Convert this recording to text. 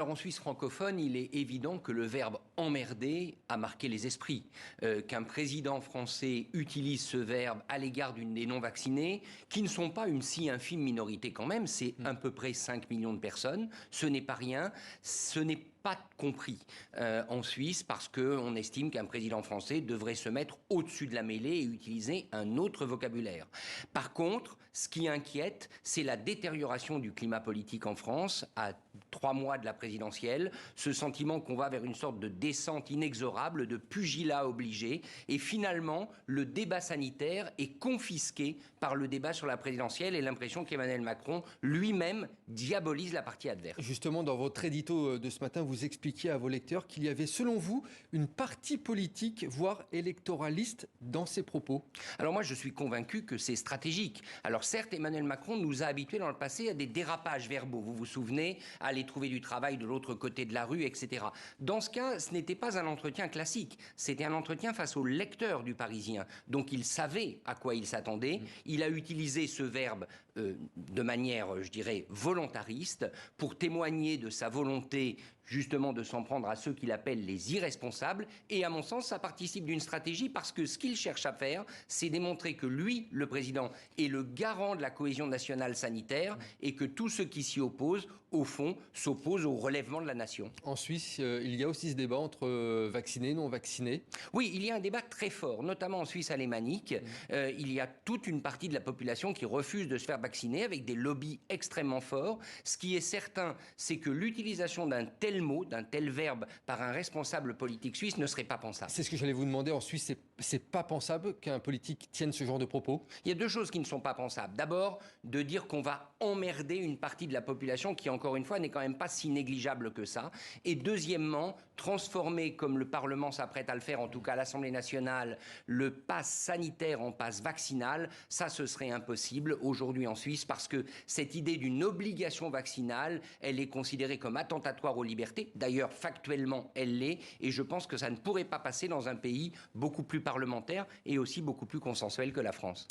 Alors en Suisse francophone, il est évident que le verbe emmerder a marqué les esprits. Qu'un président français utilise ce verbe à l'égard des non-vaccinés, qui ne sont pas une si infime minorité quand même, c'est à peu près 5 millions de personnes, ce n'est pas rien, ce n'est pas compris en Suisse parce qu'on estime qu'un président français devrait se mettre au-dessus de la mêlée et utiliser un autre vocabulaire. Par contre, ce qui inquiète, c'est la détérioration du climat politique en France à 3 mois de la présidentielle, ce sentiment qu'on va vers une sorte de descente inexorable, de pugilat obligé, et finalement, le débat sanitaire est confisqué par le débat sur la présidentielle et l'impression qu'Emmanuel Macron lui-même diabolise la partie adverse. Justement, dans votre édito de ce matin, vous expliquiez à vos lecteurs qu'il y avait, selon vous, une partie politique, voire électoraliste, dans ces propos. Alors moi, je suis convaincu que c'est stratégique. Alors certes, Emmanuel Macron nous a habitués dans le passé à des dérapages verbaux. Vous vous souvenez, aller trouver du travail de l'autre côté de la rue, etc. Dans ce cas, ce n'était pas un entretien classique. C'était un entretien face au lecteur du Parisien. Donc il savait à quoi il s'attendait. Il a utilisé ce verbe de manière, je dirais, volontariste pour témoigner de sa volonté justement de s'en prendre à ceux qu'il appelle les irresponsables. Et à mon sens, ça participe d'une stratégie parce que ce qu'il cherche à faire, c'est démontrer que lui, le président, est le garant de la cohésion nationale sanitaire et que tous ceux qui s'y opposent, au fond, s'opposent au relèvement de la nation. En Suisse, il y a aussi ce débat entre vaccinés et non vaccinés. Oui, il y a un débat très fort, notamment en Suisse alémanique. Il y a toute une partie de la population qui refuse de se faire vacciner avec des lobbies extrêmement forts. Ce qui est certain, c'est que l'utilisation d'un tel mot, d'un tel verbe par un responsable politique suisse ne serait pas pensable. C'est ce que j'allais vous demander. En Suisse, c'est pas pensable qu'un politique tienne ce genre de propos? Il y a deux choses qui ne sont pas pensables. D'abord, de dire qu'on va emmerder une partie de la population qui, encore une fois, n'est quand même pas si négligeable que ça. Et deuxièmement, transformer, comme le Parlement s'apprête à le faire, en tout cas à l'Assemblée nationale, le pass sanitaire en pass vaccinal, ça, ce serait impossible aujourd'hui en Suisse parce que cette idée d'une obligation vaccinale, elle est considérée comme attentatoire aux libertés. D'ailleurs, factuellement, elle l'est. Et je pense que ça ne pourrait pas passer dans un pays beaucoup plus parlementaire et aussi beaucoup plus consensuel que la France.